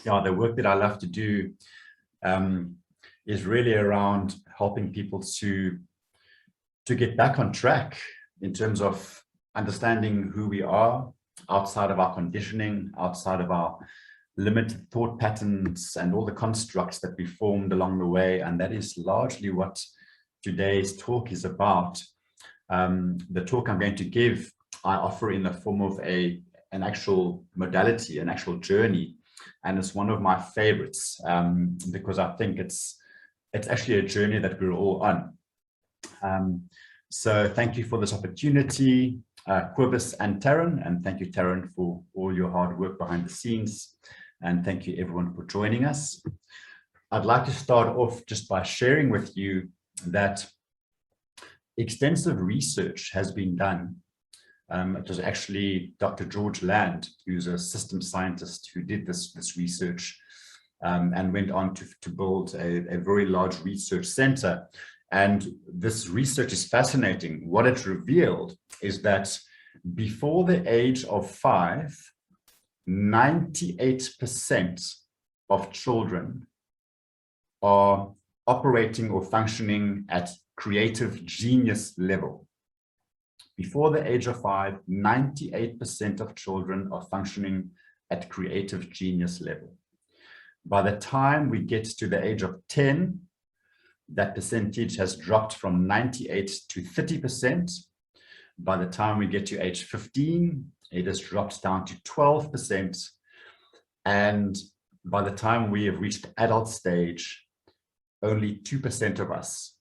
the work that I love to do is really around helping people to get back on track in terms of understanding who we are outside of our conditioning, outside of our limited thought patterns and all the constructs that we formed along the way. And that is largely what today's talk is about. The talk I'm going to give, I offer in the form of an actual modality, an actual journey. And it's one of my favorites because I think it's actually a journey that we're all on. So thank you for this opportunity, Quibus and Taryn, and thank you, Taryn, for all your hard work behind the scenes. And thank you, everyone, for joining us. I'd like to start off just by sharing with you that extensive research has been done. It was actually Dr. George Land, who's a systems scientist, who did this research and went on to build a very large research center. And this research is fascinating. What it revealed is that before the age of 5, 98% of children are operating or functioning at creative genius level. Before the age of 5, 98% of children are functioning at creative genius level. By the time we get to the age of 10, that percentage has dropped from 98 to 30%. By the time we get to age 15, it has dropped down to 12%. And by the time we have reached adult stage, only 2% of us,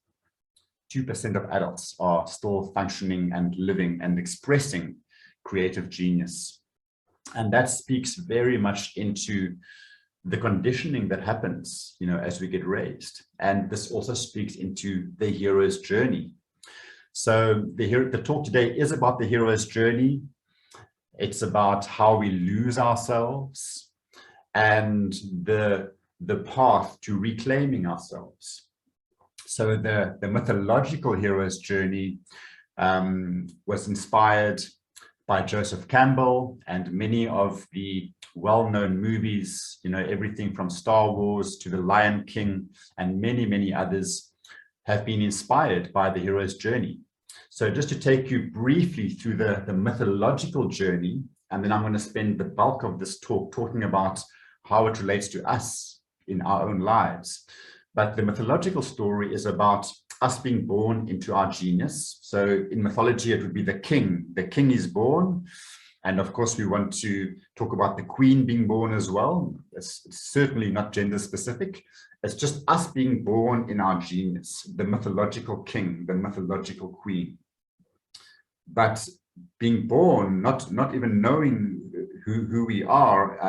2% of adults are still functioning and living and expressing creative genius. And that speaks very much into the conditioning that happens, as we get raised. And this also speaks into the hero's journey. So the talk today is about the hero's journey. It's about how we lose ourselves and the path to reclaiming ourselves. So the mythological hero's journey was inspired by Joseph Campbell, and many of the well-known movies, everything from Star Wars to The Lion King and many, many others have been inspired by the hero's journey. So just to take you briefly through the mythological journey, and then I'm going to spend the bulk of this talk talking about how it relates to us in our own lives. But the mythological story is about us being born into our genius. So in mythology, it would be the king. The king is born. And of course, we want to talk about the queen being born as well. It's certainly not gender specific. It's just us being born in our genius, the mythological king, the mythological queen. But being born, not even knowing who we are,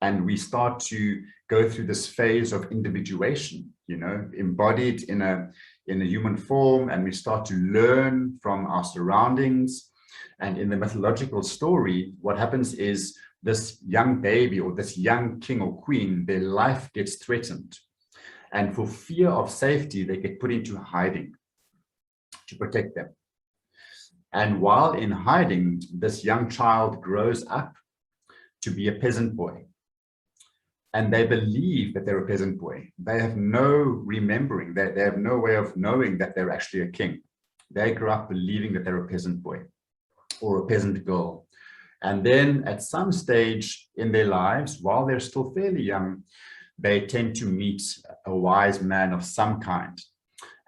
and we start to go through this phase of individuation, embodied in a human form, and we start to learn from our surroundings. And in the mythological story, what happens is this young baby or this young king or queen, their life gets threatened. And for fear of safety, they get put into hiding to protect them. And while in hiding, this young child grows up to be a peasant boy. And they believe that they're a peasant boy. They have no remembering, they have no way of knowing that they're actually a king. They grow up believing that they're a peasant boy or a peasant girl. And then at some stage in their lives, while they're still fairly young, they tend to meet a wise man of some kind.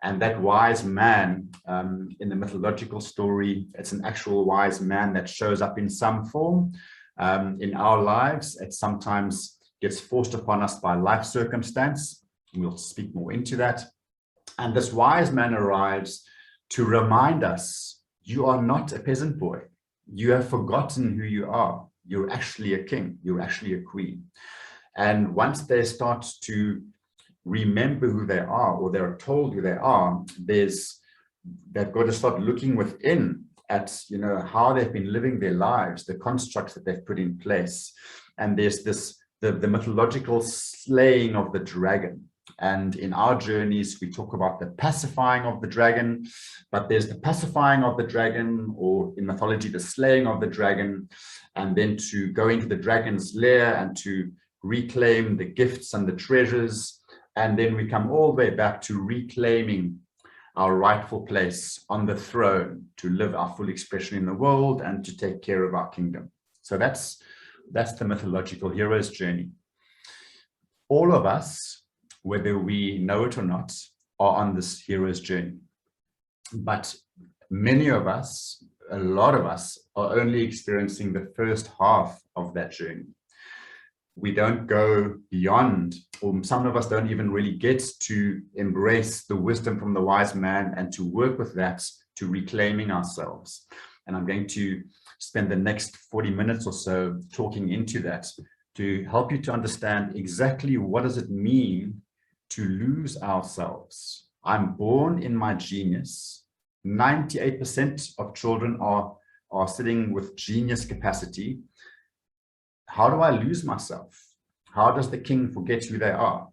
And that wise man, in the mythological story, it's an actual wise man that shows up in some form in our lives. It sometimes gets forced upon us by life circumstance. We'll speak more into that. And this wise man arrives to remind us, you are not a peasant boy. You have forgotten who you are. You're actually a king. You're actually a queen. And once they start to remember who they are, or they're told who they are, they've got to start looking within at how they've been living their lives, the constructs that they've put in place. And there's the mythological slaying of the dragon. And in our journeys, we talk about the pacifying of the dragon, but there's the pacifying of the dragon, or in mythology, the slaying of the dragon, and then to go into the dragon's lair and to reclaim the gifts and the treasures, and then we come all the way back to reclaiming our rightful place on the throne to live our full expression in the world and to take care of our kingdom. So that's the mythological hero's journey. All of us, whether we know it or not, are on this hero's journey. But many of us, a lot of us, are only experiencing the first half of that journey. We don't go beyond, or some of us don't even really get to embrace the wisdom from the wise man and to work with that to reclaiming ourselves. And I'm going to spend the next 40 minutes or so talking into that to help you to understand exactly what does it mean to lose ourselves. I'm born in my genius. 98% of children are sitting with genius capacity. How do I lose myself? How does the king forget who they are?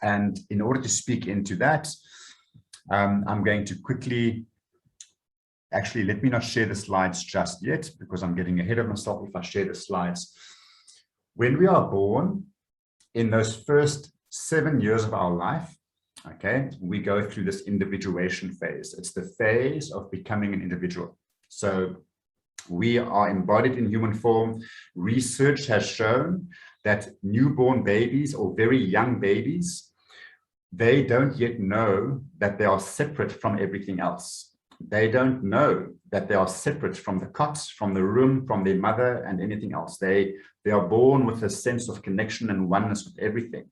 And in order to speak into that, I'm going to quickly, actually, let me not share the slides just yet, because I'm getting ahead of myself if I share the slides. When we are born, in those first 7 years of our life, okay, we go through this individuation phase. It's the phase of becoming an individual. So we are embodied in human form. Research has shown that newborn babies or very young babies, they don't yet know that they are separate from everything else. They don't know that they are separate from the cot, from the room, from their mother and anything else. They are born with a sense of connection and oneness with everything.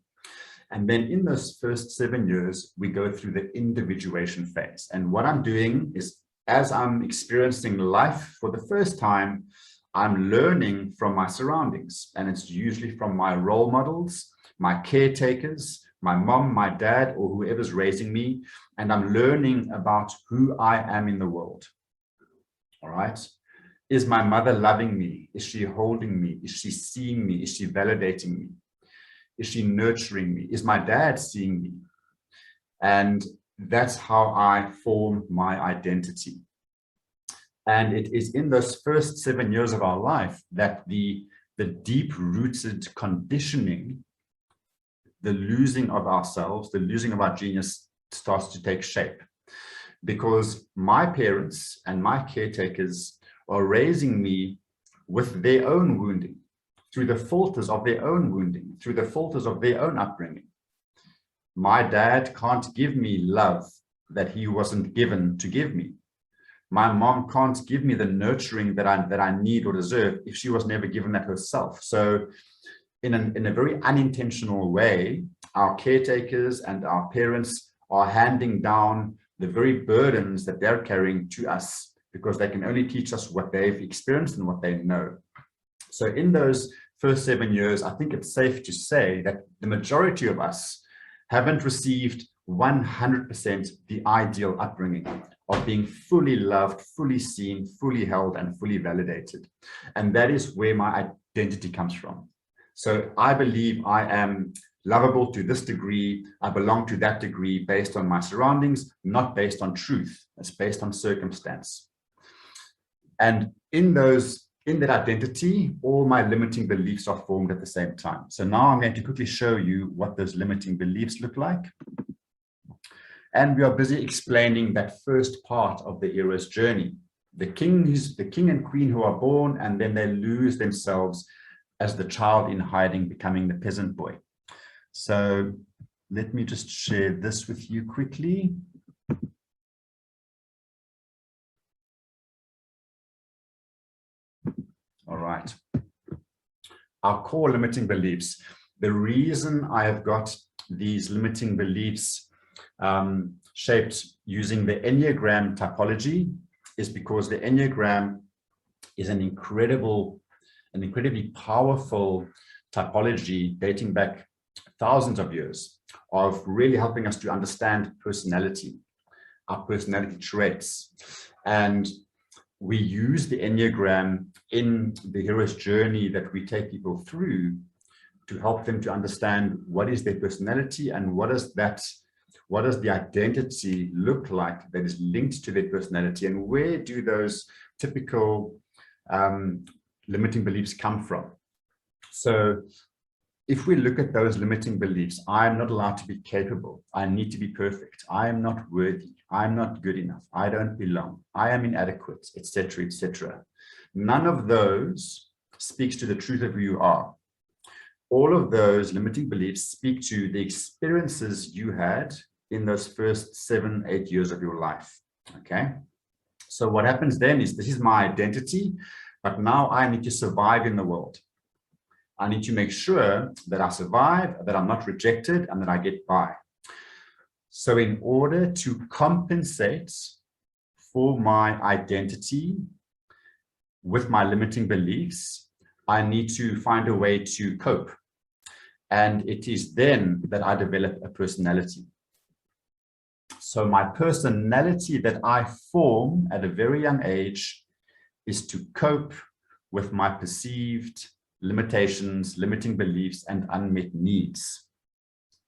And then in those first 7 years, we go through the individuation phase. And what I'm doing is, as I'm experiencing life for the first time, I'm learning from my surroundings. And it's usually from my role models, my caretakers, my mom, my dad, or whoever's raising me. And I'm learning about who I am in the world. All right. Is my mother loving me? Is she holding me? Is she seeing me? Is she validating me? Is she nurturing me? Is my dad seeing me? And that's how I form my identity. And it is in those first 7 years of our life that the deep-rooted conditioning, the losing of ourselves, the losing of our genius starts to take shape. Because my parents and my caretakers are raising me with their own wounding, through the filters of their own wounding, through the filters of their own upbringing. My dad can't give me love that he wasn't given to give me. My mom can't give me the nurturing that I need or deserve if she was never given that herself. So in a very unintentional way, our caretakers and our parents are handing down the very burdens that they're carrying to us, because they can only teach us what they've experienced and what they know. So in those first 7 years, I think it's safe to say that the majority of us haven't received 100% the ideal upbringing of being fully loved, fully seen, fully held, and fully validated. And that is where my identity comes from. So I believe I am lovable to this degree, I belong to that degree based on my surroundings, not based on truth. It's based on circumstance. And in that identity, all my limiting beliefs are formed at the same time. So now I'm going to quickly show you what those limiting beliefs look like. And we are busy explaining that first part of the hero's journey. The king and queen who are born, and then they lose themselves as the child in hiding, becoming the peasant boy. So let me just share this with you quickly. All right. Our core limiting beliefs. The reason I have got these limiting beliefs shaped using the Enneagram typology is because the Enneagram is an incredibly powerful typology dating back thousands of years of really helping us to understand personality, our personality traits. And we use the Enneagram in the hero's journey that we take people through to help them to understand what is their personality and what does the identity look like that is linked to their personality, and where do those typical limiting beliefs come from. So if we look at those limiting beliefs, I'm not allowed to be capable. I need to be perfect. I am not worthy. I'm not good enough. I don't belong. I am inadequate, etc., etc. None of those speaks to the truth of who you are. All of those limiting beliefs speak to the experiences you had in those first 7, 8 years of your life. Okay. So what happens then is, this is my identity, but now I need to survive in the world. I need to make sure that I survive, that I'm not rejected, and that I get by. So in order to compensate for my identity with my limiting beliefs, I need to find a way to cope. And it is then that I develop a personality. So my personality that I form at a very young age is to cope with my perceived limitations, limiting beliefs, and unmet needs.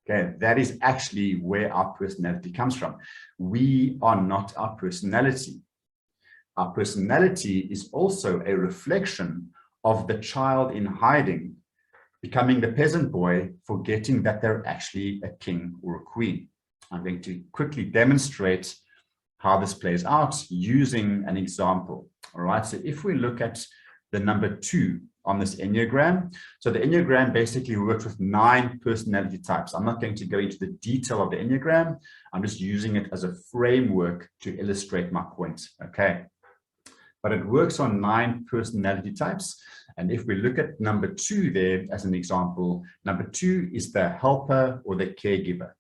Okay, that is actually where our personality comes from. We are not our personality. Our personality is also a reflection of the child in hiding, becoming the peasant boy, forgetting that they're actually a king or a queen. I'm going to quickly demonstrate how this plays out using an example. All right, so if we look at the number 2 on this Enneagram, so the Enneagram basically works with 9 personality types. I'm not going to go into the detail of the Enneagram. I'm just using it as a framework to illustrate my point. Okay, but it works on 9 personality types. And if we look at number 2 there as an example, number 2 is the helper or the caregiver.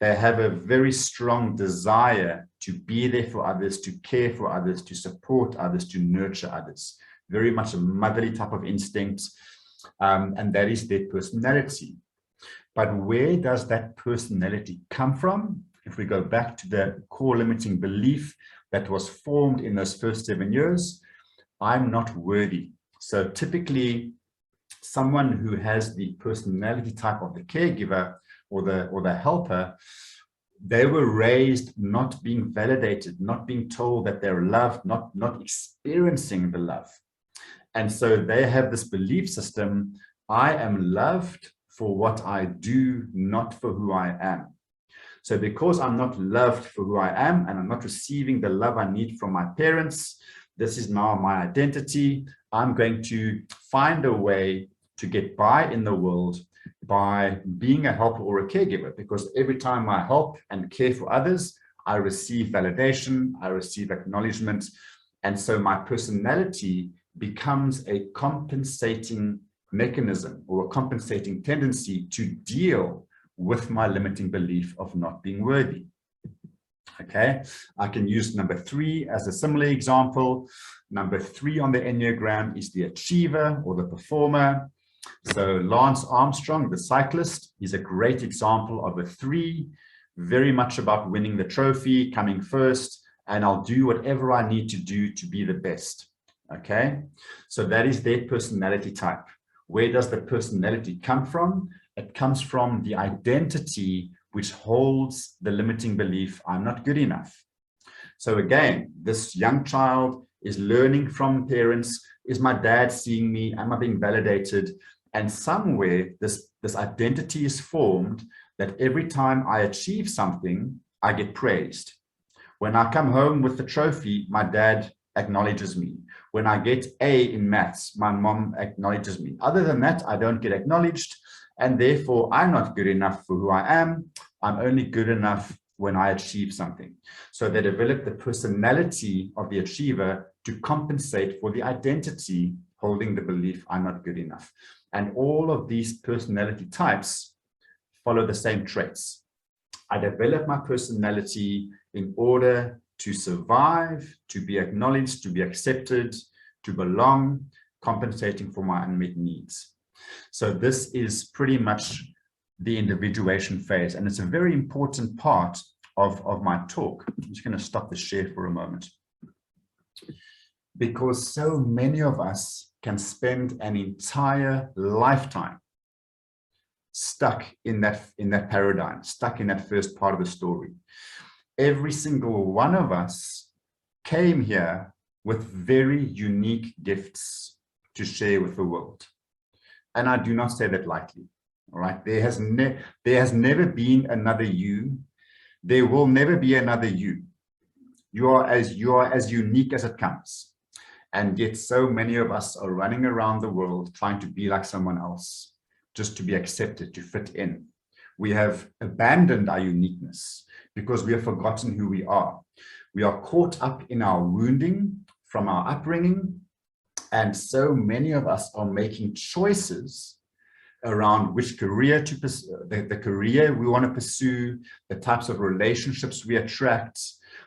They have a very strong desire to be there for others, to care for others, to support others, to nurture others. Very much a motherly type of instinct, and that is their personality. But where does that personality come from? If we go back to the core limiting belief that was formed in those first 7 years, I'm not worthy. So typically, someone who has the personality type of the caregiver or the helper, they were raised not being validated, not being told that they're loved, not experiencing the love. And so they have this belief system: I am loved for what I do, not for who I am. So because I'm not loved for who I am, and I'm not receiving the love I need from my parents, this is now my identity. I'm going to find a way to get by in the world by being a helper or a caregiver, because every time I help and care for others, I receive validation, I receive acknowledgement. And so my personality becomes a compensating mechanism or a compensating tendency to deal with my limiting belief of not being worthy. Okay, I can use number 3 as a similar example. Number 3 on the Enneagram is the achiever or the performer. So Lance Armstrong, the cyclist, is a great example of a 3, very much about winning the trophy, coming first, and I'll do whatever I need to do to be the best. Okay, so that is their personality type. Where does the personality come from? It comes from the identity which holds the limiting belief, I'm not good enough. So again, this young child is learning from parents. Is my dad seeing me? Am I being validated? And somewhere this identity is formed that every time I achieve something, I get praised. When I come home with the trophy, my dad acknowledges me. When I get A in maths, my mom acknowledges me. Other than that, I don't get acknowledged. And therefore, I'm not good enough for who I am. I'm only good enough when I achieve something. So they develop the personality of the achiever to compensate for the identity holding the belief I'm not good enough. And all of these personality types follow the same traits. I develop my personality in order to survive, to be acknowledged, to be accepted, to belong, compensating for my unmet needs. So this is pretty much the individuation phase, and it's a very important part of my talk. I'm just going to stop the share for a moment, because so many of us can spend an entire lifetime stuck in that paradigm, stuck in that first part of the story. Every single one of us came here with very unique gifts to share with the world. And I do not say that lightly. All right. There has never been another you. There will never be another you. You are as unique as it comes. And yet so many of us are running around the world trying to be like someone else, just to be accepted, to fit in. We have abandoned our uniqueness because we have forgotten who we are. We are caught up in our wounding from our upbringing. And so many of us are making choices around which career to pursue, the career we want to pursue, the types of relationships we attract,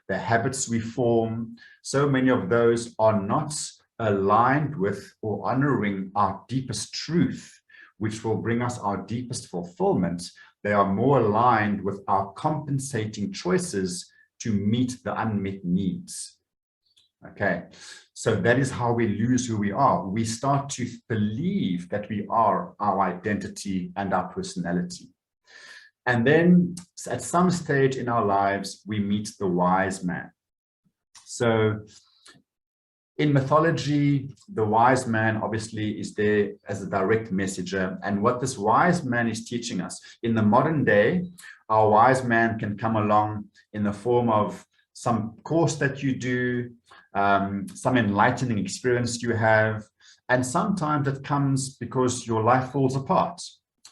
the habits we form. So many of those are not aligned with or honoring our deepest truth, which will bring us our deepest fulfillment. They are more aligned with our compensating choices to meet the unmet needs. Okay, so that is how we lose who we are. We start to believe that we are our identity and our personality. And then at some stage in our lives, we meet the wise man. So in mythology, the wise man obviously is there as a direct messenger. And what this wise man is teaching us, in the modern day, our wise man can come along in the form of some course that you do, some enlightening experience you have, and sometimes it comes because your life falls apart.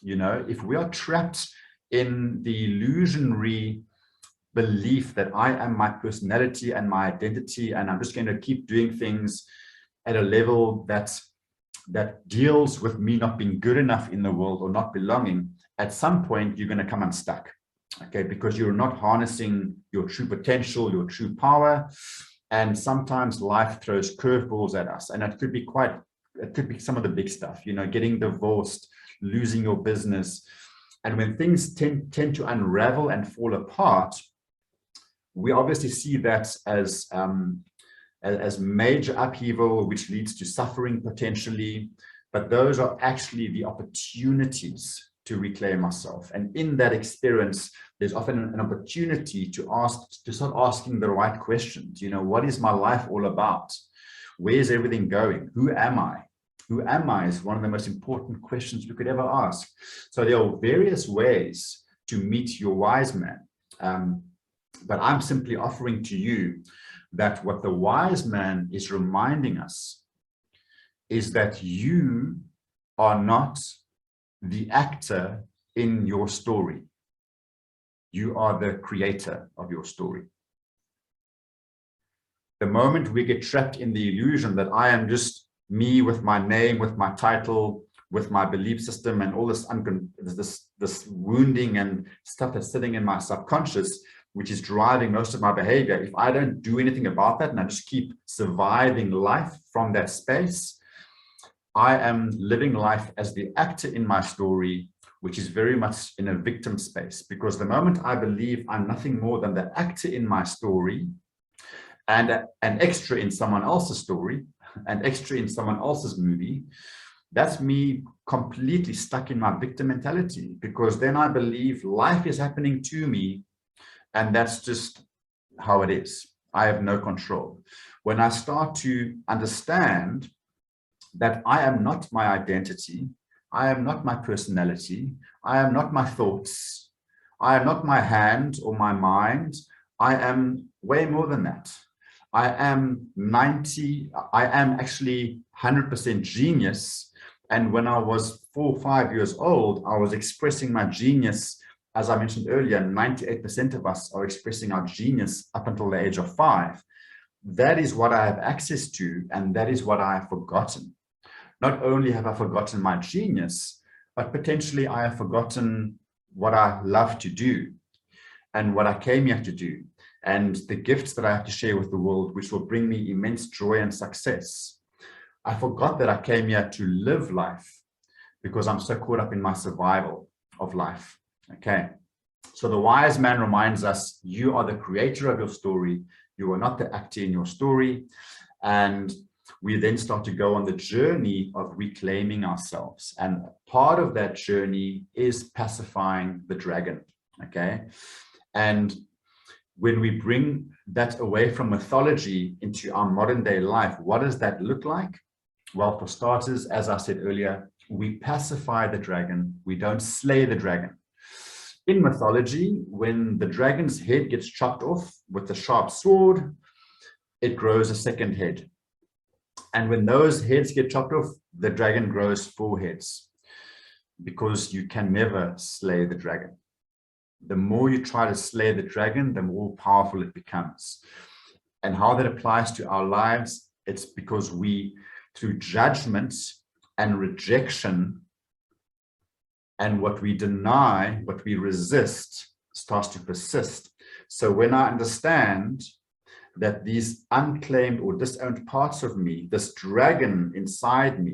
You know, if we are trapped in the illusionary belief that I am my personality and my identity, and I'm just going to keep doing things at a level that deals with me not being good enough in the world or not belonging, at some point you're going to come unstuck. Okay, because you're not harnessing your true potential, your true power. And sometimes life throws curveballs at us, and it could be some of the big stuff, you know, getting divorced, losing your business. And when things tend to unravel and fall apart, we obviously see that as major upheaval, which leads to suffering potentially. But those are actually the opportunities to reclaim ourselves. And in that experience, there's often an opportunity to start asking the right questions. You know, what is my life all about? Where's everything going? Who am I? Who am I is one of the most important questions we could ever ask. So there are various ways to meet your wise man. But I'm simply offering to you that what the wise man is reminding us is that you are not the actor in your story. You are the creator of your story. The moment we get trapped in the illusion that I am just me with my name, with my title, with my belief system, and all this wounding and stuff that's sitting in my subconscious, which is driving most of my behavior, if I don't do anything about that and I just keep surviving life from that space, I am living life as the actor in my story, which is very much in a victim space. Because the moment I believe I'm nothing more than the actor in my story and an extra in someone else's story, an extra in someone else's movie, that's me completely stuck in my victim mentality, because then I believe life is happening to me and that's just how it is. I have no control. When I start to understand that I am not my identity, I am not my personality, I am not my thoughts, I am not my hand or my mind, I am way more than that. I am actually 100% genius. And when I was 4 or 5 years old, I was expressing my genius. As I mentioned earlier, 98% of us are expressing our genius up until the age of 5. That is what I have access to, and that is what I have forgotten. Not only have I forgotten my genius, but potentially I have forgotten what I love to do and what I came here to do, and the gifts that I have to share with the world, which will bring me immense joy and success. I forgot that I came here to live life because I'm so caught up in my survival of life. Okay, so the wise man reminds us, you are the creator of your story. You are not the actor in your story. And we then start to go on the journey of reclaiming ourselves. And part of that journey is pacifying the dragon. Okay, and when we bring that away from mythology into our modern day life, what does that look like? Well, for starters, as I said earlier, We pacify the dragon. We don't slay the dragon. In mythology, when the dragon's head gets chopped off with a sharp sword, it grows a second head. And when those heads get chopped off, the dragon grows 4 heads, because you can never slay the dragon. The more you try to slay the dragon, the more powerful it becomes. And how that applies to our lives, it's because we, through judgment and rejection, and what we deny, what we resist, starts to persist. So when I understand that these unclaimed or disowned parts of me, this dragon inside me,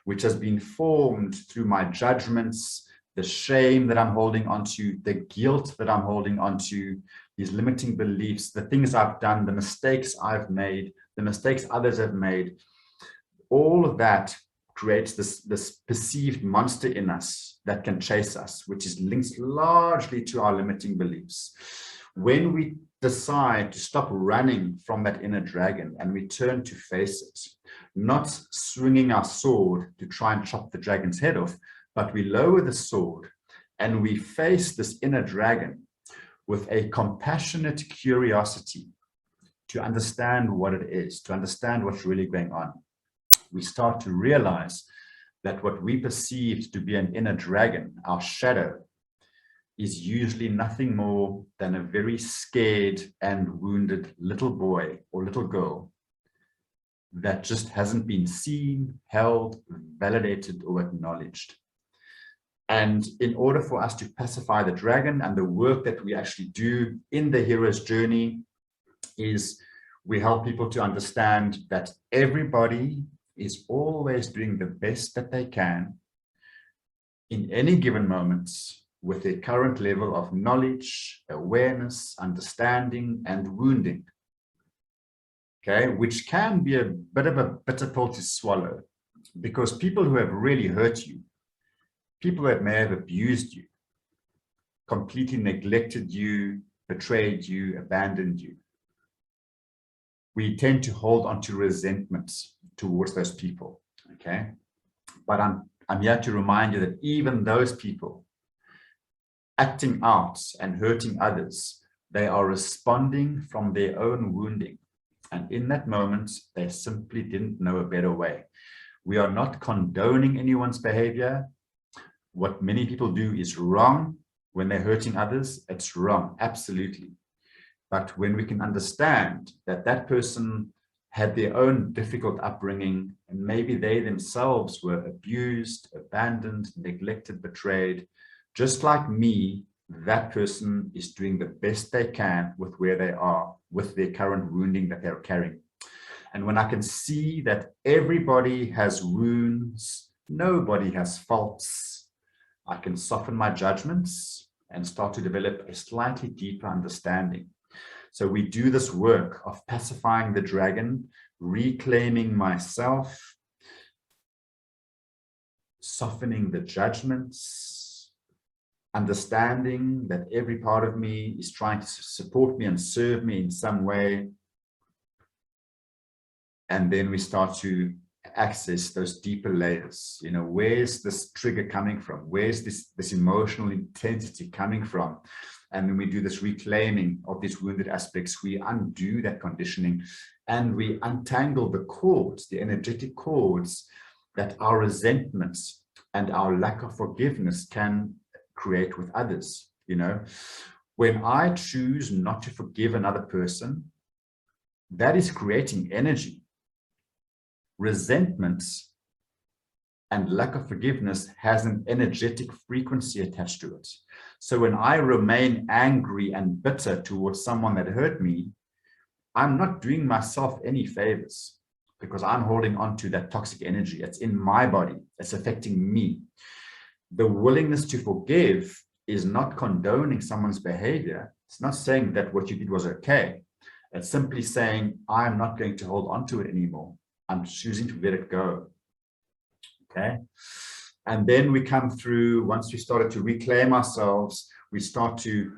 which has been formed through my judgments, the shame that I'm holding onto, the guilt that I'm holding onto, these limiting beliefs, the things I've done, the mistakes I've made, the mistakes others have made, all of that creates this perceived monster in us that can chase us, which is linked largely to our limiting beliefs. When we decide to stop running from that inner dragon and we turn to face it, not swinging our sword to try and chop the dragon's head off, but we lower the sword and we face this inner dragon with a compassionate curiosity to understand what it is, to understand what's really going on. We start to realize that what we perceived to be an inner dragon, our shadow, is usually nothing more than a very scared and wounded little boy or little girl that just hasn't been seen, held, validated, or acknowledged. And in order for us to pacify the dragon, and the work that we actually do in the hero's journey is we help people to understand that everybody is always doing the best that they can in any given moment with their current level of knowledge, awareness, understanding, and wounding. Okay, which can be a bit of a bitter pill to swallow, because people who have really hurt you, people that may have abused you, completely neglected you, betrayed you, abandoned you, we tend to hold on to resentment towards those people. Okay, but I'm here to remind you that even those people acting out and hurting others, they are responding from their own wounding. And in that moment, they simply didn't know a better way. We are not condoning anyone's behavior. What many people do is wrong. When they're hurting others, it's wrong, absolutely. But when we can understand that that person had their own difficult upbringing, and maybe they themselves were abused, abandoned, neglected, betrayed, just like me, that person is doing the best they can with where they are, with their current wounding that they're carrying. And when I can see that everybody has wounds, nobody has faults, I can soften my judgments and start to develop a slightly deeper understanding. So we do this work of pacifying the dragon, reclaiming myself, softening the judgments, understanding that every part of me is trying to support me and serve me in some way. And then we start to access those deeper layers. You know, where's this trigger coming from? Where's this emotional intensity coming from? And when we do this reclaiming of these wounded aspects, we undo that conditioning and we untangle the cords, the energetic cords that our resentments and our lack of forgiveness can create with others. You know, when I choose not to forgive another person, that is creating energy. Resentments and lack of forgiveness has an energetic frequency attached to it. So when I remain angry and bitter towards someone that hurt me, I'm not doing myself any favors, because I'm holding on to that toxic energy. It's in my body. It's affecting me. The willingness to forgive is not condoning someone's behavior. It's not saying that what you did was okay. It's simply saying, I'm not going to hold on to it anymore. I'm choosing to let it go. Okay. And then we come through, once we started to reclaim ourselves, we start to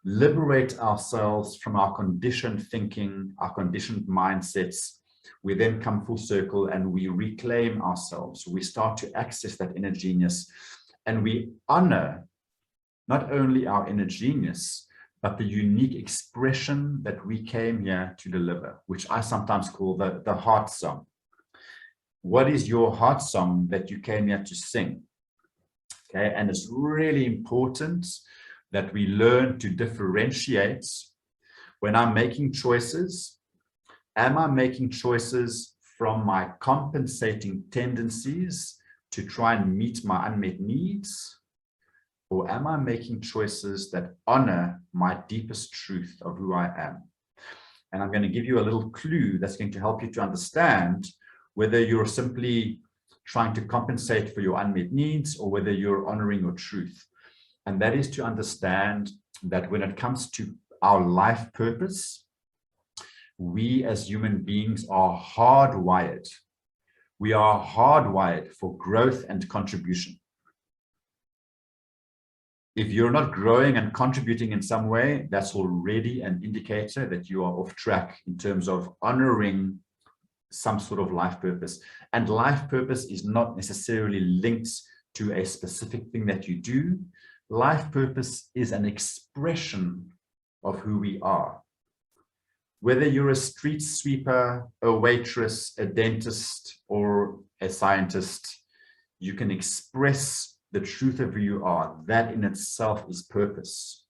liberate ourselves from our conditioned thinking, our conditioned mindsets, we then come full circle and we reclaim ourselves. We start to access that inner genius, and we honor not only our inner genius, but the unique expression that we came here to deliver, which I sometimes call the heart song. What is your heart song that you came here to sing? Okay, and it's really important that we learn to differentiate when I'm making choices. Am I making choices from my compensating tendencies to try and meet my unmet needs? Or am I making choices that honor my deepest truth of who I am? And I'm going to give you a little clue that's going to help you to understand whether you're simply trying to compensate for your unmet needs or whether you're honoring your truth. And that is to understand that when it comes to our life purpose, we as human beings are hardwired. We are hardwired for growth and contribution. If you're not growing and contributing in some way, that's already an indicator that you are off track in terms of honoring some sort of life purpose. And life purpose is not necessarily linked to a specific thing that you do. Life purpose is an expression of who we are. Whether you're a street sweeper, a waitress, a dentist, or a scientist, you can express the truth of who you are. That in itself is purpose.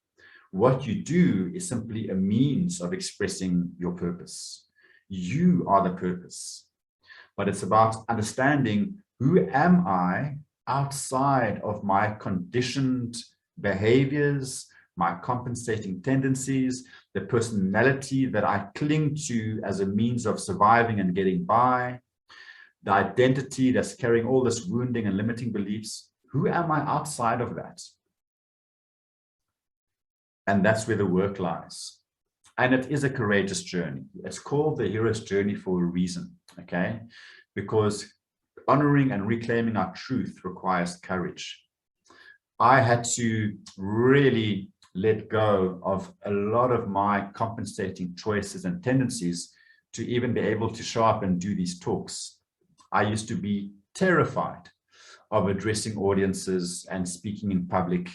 What you do is simply a means of expressing your purpose. You are the purpose. But it's about understanding, who am I outside of my conditioned behaviors, my compensating tendencies, the personality that I cling to as a means of surviving and getting by, the identity that's carrying all this wounding and limiting beliefs. Who am I outside of that? And that's where the work lies. And it is a courageous journey. It's called the hero's journey for a reason, okay? Because honoring and reclaiming our truth requires courage. I had to really let go of a lot of my compensating choices and tendencies to even be able to show up and do these talks. I used to be terrified of addressing audiences and speaking in public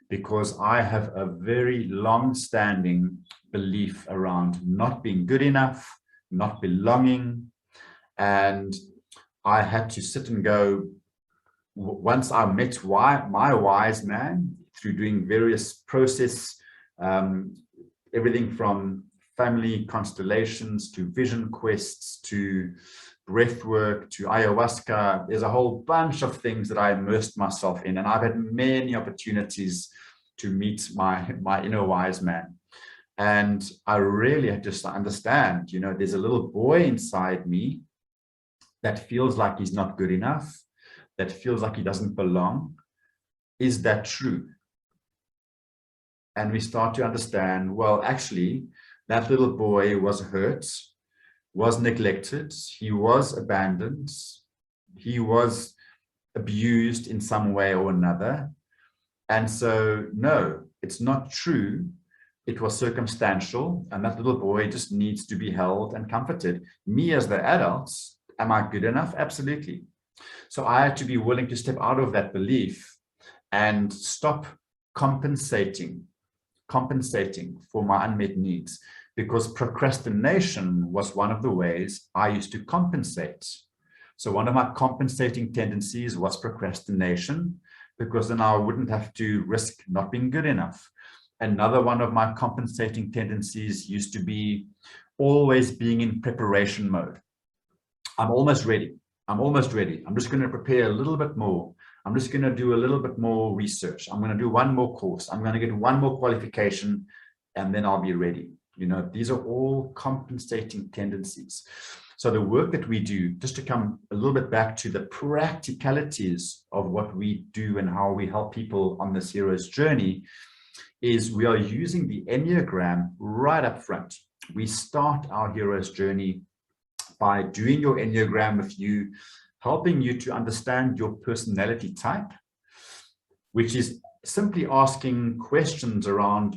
because I have a very long-standing belief around not being good enough, not belonging. And I had to sit and go, once I met my wise man through doing various process, everything from family constellations to vision quests to breath work to ayahuasca. There's a whole bunch of things that I immersed myself in, and I've had many opportunities to meet my inner wise man. And I really had to understand, you know, there's a little boy inside me that feels like he's not good enough, that feels like he doesn't belong. Is that true? And we start to understand, well, actually, that little boy was hurt, was neglected, he was abandoned, he was abused in some way or another. And so, no, it's not true. It was circumstantial, and that little boy just needs to be held and comforted. Me as the adult, am I good enough? Absolutely. So I had to be willing to step out of that belief and stop compensating for my unmet needs, because procrastination was one of the ways I used to compensate. So one of my compensating tendencies was procrastination, because then I wouldn't have to risk not being good enough. Another one of my compensating tendencies used to be always being in preparation mode. I'm almost ready. I'm just going to prepare a little bit more. I'm just going to do a little bit more research. I'm going to do one more course. I'm going to get one more qualification, and then I'll be ready. You know, these are all compensating tendencies. So the work that we do, just to come a little bit back to the practicalities of what we do and how we help people on this hero's journey, is we are using the Enneagram right up front. We start our hero's journey by doing your Enneagram with you, helping you to understand your personality type, which is simply asking questions around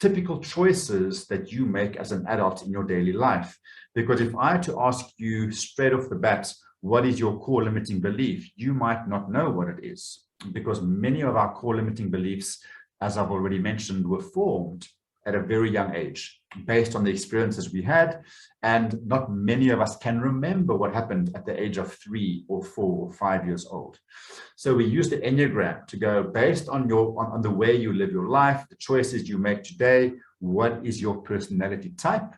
typical choices that you make as an adult in your daily life. Because if I had to ask you straight off the bat, what is your core limiting belief? You might not know what it is, because many of our core limiting beliefs, as I've already mentioned, were formed at a very young age based on the experiences we had. And not many of us can remember what happened at the age of 3 or 4 or 5 years old. So we use the Enneagram to go based on on the way you live your life, the choices you make today, what is your personality type?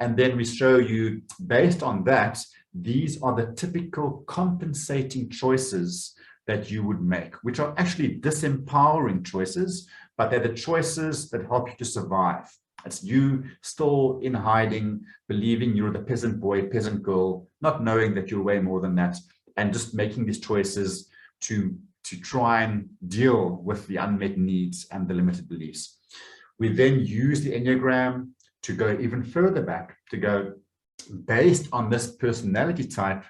And then we show you, based on that, these are the typical compensating choices that you would make, which are actually disempowering choices, but they're the choices that help you to survive. It's you still in hiding, believing you're the peasant boy, peasant girl, not knowing that you're way more than that, and just making these choices to try and deal with the unmet needs and the limited beliefs. We then use the Enneagram to go even further back, to go based on this personality type,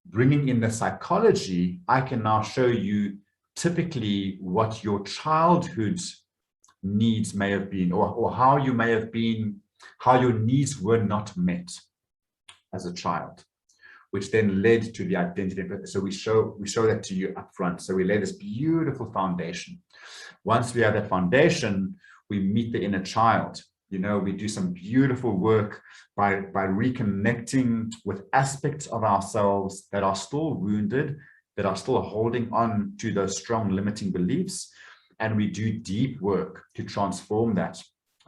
bringing in the psychology. I can now show you typically what your childhood needs may have been, or how you may have been, how your needs were not met as a child, which then led to the identity. So we show that to you up front. So we lay this beautiful foundation. Once we have that foundation, we meet the inner child. You know, we do some beautiful work by reconnecting with aspects of ourselves that are still wounded, that are still holding on to those strong limiting beliefs. And we do deep work to transform that,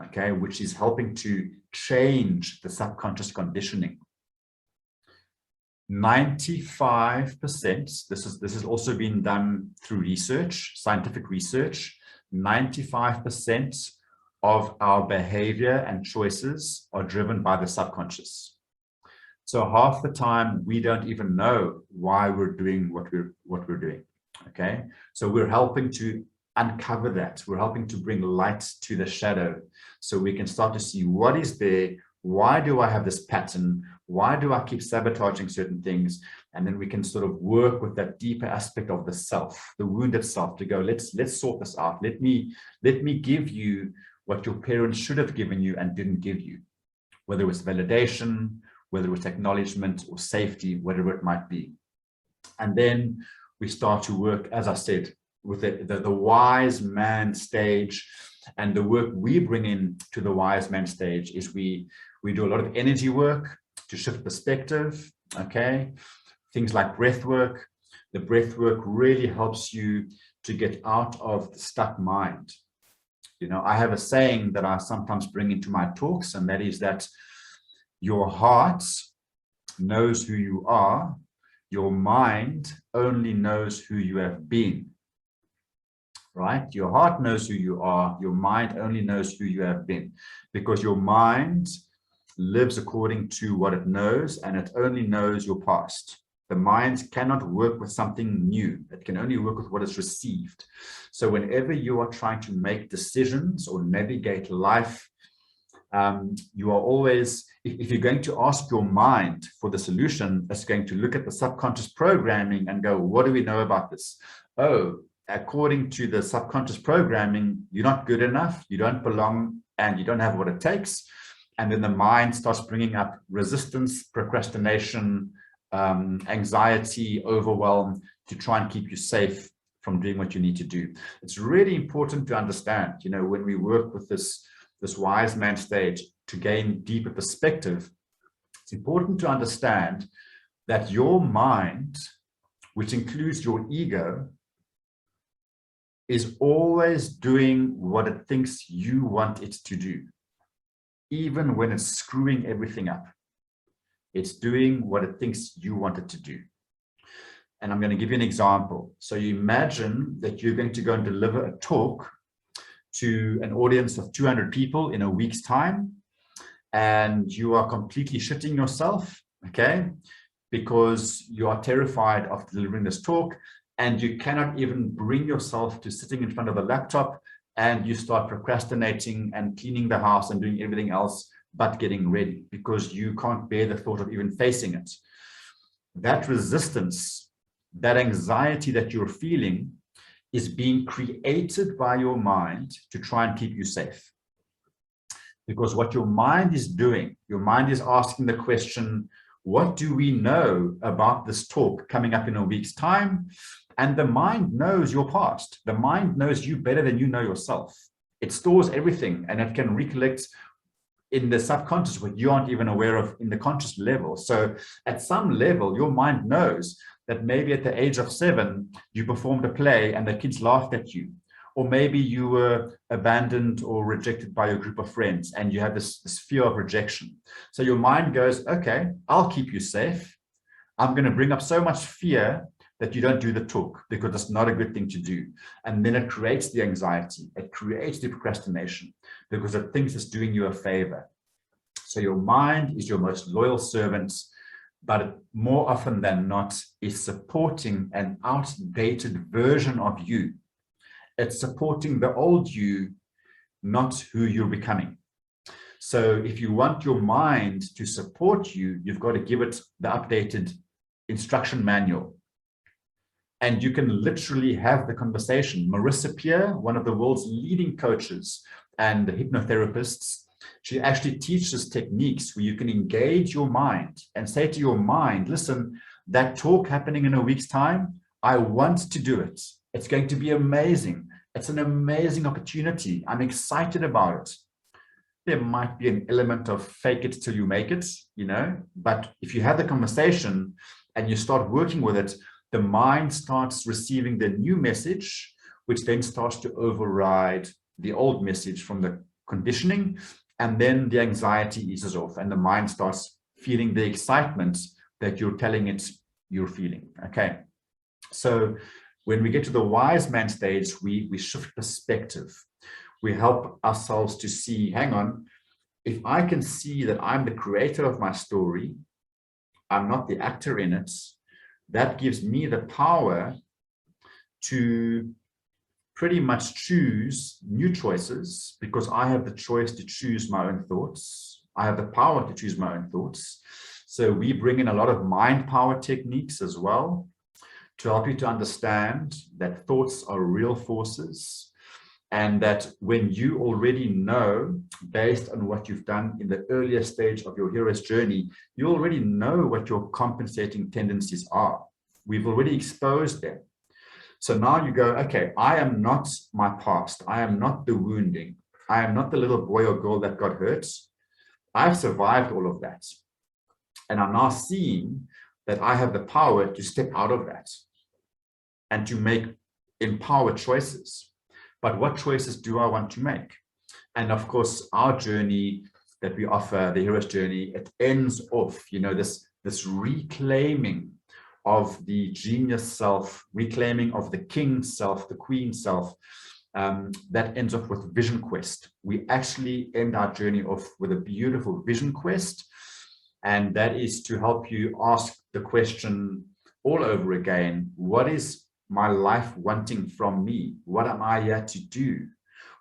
okay, which is helping to change the subconscious conditioning. 95%, this has also been done through research, scientific research, 95% of our behavior and choices are driven by the subconscious. So half the time we don't even know why we're doing what we're doing, okay? So we're helping to uncover that. We're helping to bring light to the shadow so we can start to see what is there. Why do I have this pattern? Why do I keep sabotaging certain things? And then we can sort of work with that deeper aspect of the self, the wounded self, to go, let's sort this out. Let me give you what your parents should have given you and didn't give you, whether it was validation, whether it was acknowledgement or safety, whatever it might be. And then we start to work, as I said, with the wise man stage. And the work we bring in to the wise man stage is we do a lot of energy work to shift perspective, okay? Things like breath work. The breath work really helps you to get out of the stuck mind. You know, I have a saying that I sometimes bring into my talks, and that is that your heart knows who you are, your mind only knows who you have been. Right? Your heart knows who you are, your mind only knows who you have been, because your mind lives according to what it knows, and it only knows your past. The mind cannot work with something new. It can only work with what is received. So whenever you are trying to make decisions or navigate life, you are always, if you're going to ask your mind for the solution, it's going to look at the subconscious programming and go, what do we know about this? Oh, according to the subconscious programming, you're not good enough, you don't belong, and you don't have what it takes. And then the mind starts bringing up resistance, procrastination, anxiety, overwhelm, to try and keep you safe from doing what you need to do. It's really important to understand, you know, when we work with this wise man stage to gain deeper perspective, it's important to understand that your mind, which includes your ego, is always doing what it thinks you want it to do, even when it's screwing everything up. It's doing what it thinks you want it to do. And I'm going to give you an example. So you imagine that you're going to go and deliver a talk to an audience of 200 people in a week's time, and you are completely shitting yourself, okay, because you are terrified of delivering this talk, and you cannot even bring yourself to sitting in front of a laptop, and you start procrastinating and cleaning the house and doing everything else but getting ready, because you can't bear the thought of even facing it. That resistance, that anxiety that you're feeling, is being created by your mind to try and keep you safe. Because what your mind is doing, your mind is asking the question, what do we know about this talk coming up in a week's time? And the mind knows your past. The mind knows you better than you know yourself. It stores everything, and it can recollect in the subconscious what you aren't even aware of in the conscious level. So at some level, your mind knows that maybe at the age of 7, you performed a play and the kids laughed at you. Or maybe you were abandoned or rejected by your group of friends and you have this fear of rejection. So your mind goes, okay, I'll keep you safe. I'm going to bring up so much fear that you don't do the talk because it's not a good thing to do. And then it creates the anxiety. It creates the procrastination because it thinks it's doing you a favor. So your mind is your most loyal servant, but it more often than not is supporting an outdated version of you. It's supporting the old you, not who you're becoming. So if you want your mind to support you, you've got to give it the updated instruction manual. And you can literally have the conversation. Marissa Peer, one of the world's leading coaches and hypnotherapists, she actually teaches techniques where you can engage your mind and say to your mind, listen, that talk happening in a week's time, I want to do it. It's going to be amazing. It's an amazing opportunity. I'm excited about it. There might be an element of fake it till you make it, but if you have the conversation and you start working with it, the mind starts receiving the new message, which then starts to override the old message from the conditioning. And then the anxiety eases off and the mind starts feeling the excitement that you're telling it you're feeling. Okay. So when we get to the wise man stage, we shift perspective. We help ourselves to see, hang on, if I can see that I'm the creator of my story, I'm not the actor in it, that gives me the power to pretty much choose new choices because I have the choice to choose my own thoughts. I have the power to choose my own thoughts. So we bring in a lot of mind power techniques as well to help you to understand that thoughts are real forces and that when you already know, based on what you've done in the earlier stage of your hero's journey, you already know what your compensating tendencies are. We've already exposed them. So now you go, okay, I am not my past. I am not the wounding. I am not the little boy or girl that got hurt. I've survived all of that. And I'm now seeing that I have the power to step out of that and to make empowered choices. But what choices do I want to make? And of course, our journey that we offer, the hero's journey, it ends off, this reclaiming of the genius self, reclaiming of the king self, the queen self, that ends off with vision quest. We actually end our journey off with a beautiful vision quest. And that is to help you ask the question all over again, what is my life wanting from me? What am I here to do?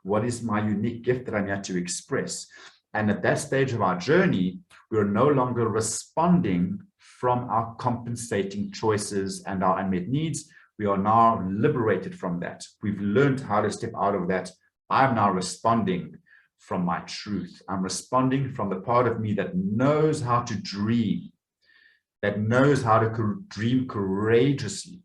What is my unique gift that I'm here to express? And at that stage of our journey, we're no longer responding from our compensating choices and our unmet needs. We are now liberated from that. We've learned how to step out of that. I'm now responding from my truth. I'm responding from the part of me that knows how to dream, that knows how to dream courageously,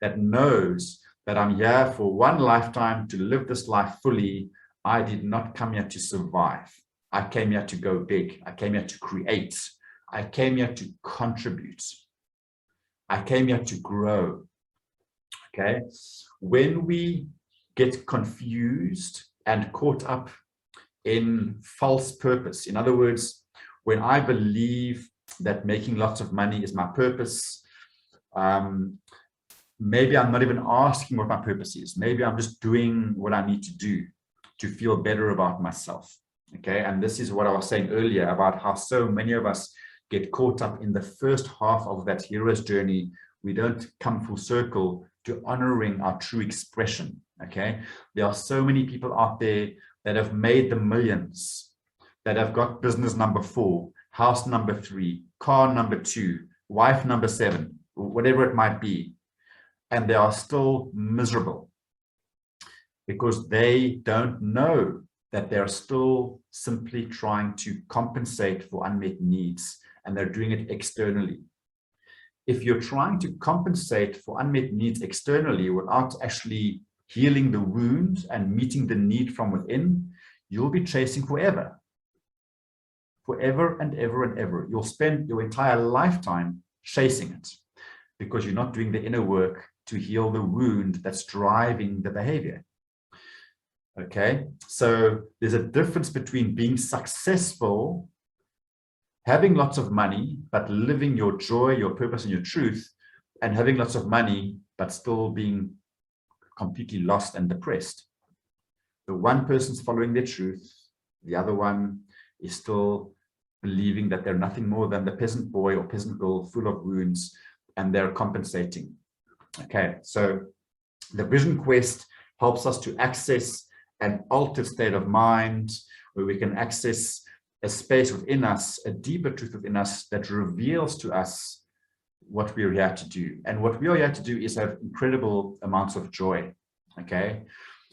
that knows that I'm here for one lifetime to live this life fully. I did not come here to survive. I came here to go big. I came here to create. I came here to contribute. I came here to grow. Okay. When we get confused and caught up in false purpose, in other words, when I believe that making lots of money is my purpose, maybe I'm not even asking what my purpose is. Maybe I'm just doing what I need to do to feel better about myself. Okay. And this is what I was saying earlier about how so many of us get caught up in the first half of that hero's journey. We don't come full circle to honoring our true expression. Okay. There are so many people out there that have made the millions, that have got business number 4, house number 3, car number 2, wife number 7, whatever it might be. And they are still miserable because they don't know that they're still simply trying to compensate for unmet needs, and they're doing it externally. If you're trying to compensate for unmet needs externally without actually healing the wound and meeting the need from within, you'll be chasing forever. Forever and ever and ever. You'll spend your entire lifetime chasing it because you're not doing the inner work to heal the wound that's driving the behavior. Okay, so there's a difference between being successful, having lots of money, but living your joy, your purpose, and your truth, and having lots of money, but still being completely lost and depressed. The one person's following their truth, the other one is still believing that they're nothing more than the peasant boy or peasant girl full of wounds, and they're compensating. Okay, so the vision quest helps us to access an altered state of mind where we can access a space within us, a deeper truth within us that reveals to us what we're here to do. And what we are here to do is have incredible amounts of joy. Okay,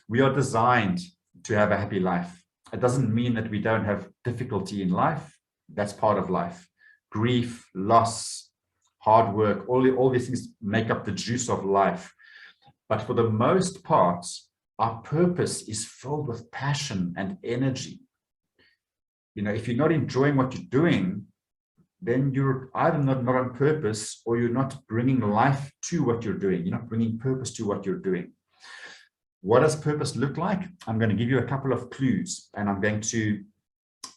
we are designed to have a happy life. It doesn't mean that we don't have difficulty in life. That's part of life. Grief, loss, hard work, all these things make up the juice of life. But for the most part, our purpose is filled with passion and energy. You know, if you're not enjoying what you're doing, then you're either not on purpose, or you're not bringing life to what you're doing. You're not bringing purpose to what you're doing. What does purpose look like? I'm going to give you a couple of clues, and I'm going to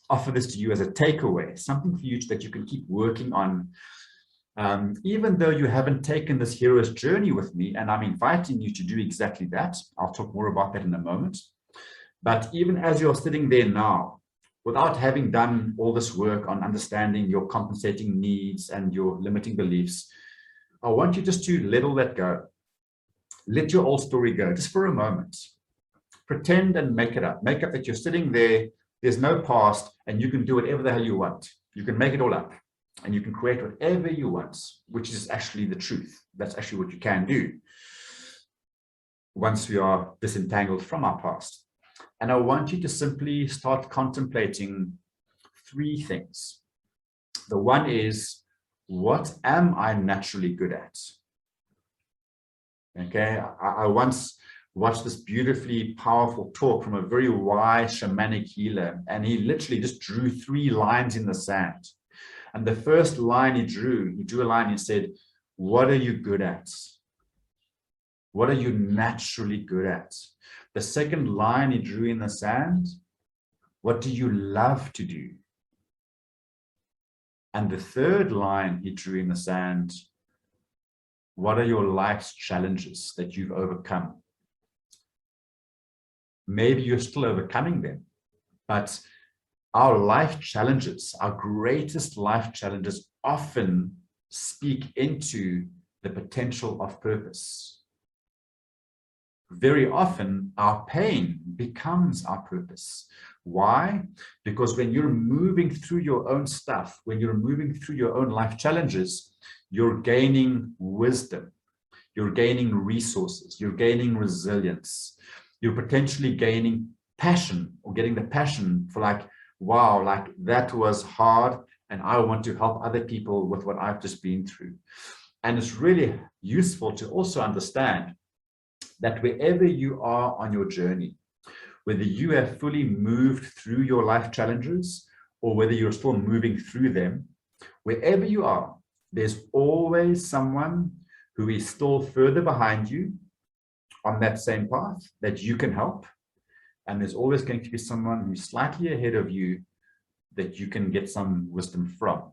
offer this to you as a takeaway, something for you that you can keep working on. Even though you haven't taken this hero's journey with me, and I'm inviting you to do exactly that. I'll talk more about that in a moment. But even as you're sitting there now, without having done all this work on understanding your compensating needs and your limiting beliefs, I want you just to let all that go. Let your old story go, just for a moment. Pretend and make it up. Make up that you're sitting there, there's no past, and you can do whatever the hell you want. You can make it all up. And you can create whatever you want, which is actually the truth. That's actually what you can do once we are disentangled from our past. And I want you to simply start contemplating three things. The one is, what am I naturally good at? Okay, I once watched this beautifully powerful talk from a very wise shamanic healer, and he literally just drew 3 lines in the sand. And the first line he drew a line and said, what are you good at? What are you naturally good at? The second line he drew in the sand, what do you love to do? And the third line he drew in the sand, what are your life's challenges that you've overcome? Maybe you're still overcoming them, but our life challenges, our greatest life challenges, often speak into the potential of purpose. Very often, our pain becomes our purpose. Why? Because when you're moving through your own stuff, when you're moving through your own life challenges, you're gaining wisdom, you're gaining resources, you're gaining resilience, you're potentially gaining passion, or getting the passion for like, wow, like that was hard, and I want to help other people with what I've just been through. And it's really useful to also understand that wherever you are on your journey, whether you have fully moved through your life challenges or whether you're still moving through them, wherever you are, there's always someone who is still further behind you on that same path that you can help. And there's always going to be someone who's slightly ahead of you that you can get some wisdom from.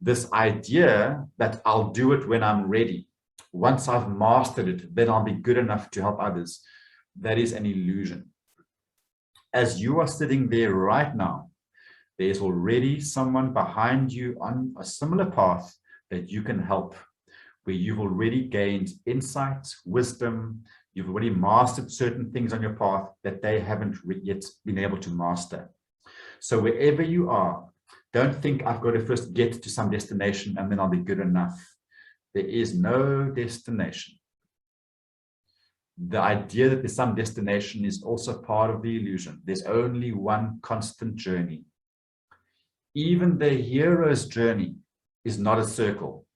This idea that I'll do it when I'm ready, once I've mastered it, then I'll be good enough to help others, that is an illusion. As you are sitting there right now, there's already someone behind you on a similar path that you can help, where you've already gained insight, wisdom, you've already mastered certain things on your path that they haven't yet been able to master. So wherever you are, don't think I've got to first get to some destination and then I'll be good enough. There is no destination. the idea that there's some destination is also part of the illusion. There's only one constant journey. Even the hero's journey is not a circle.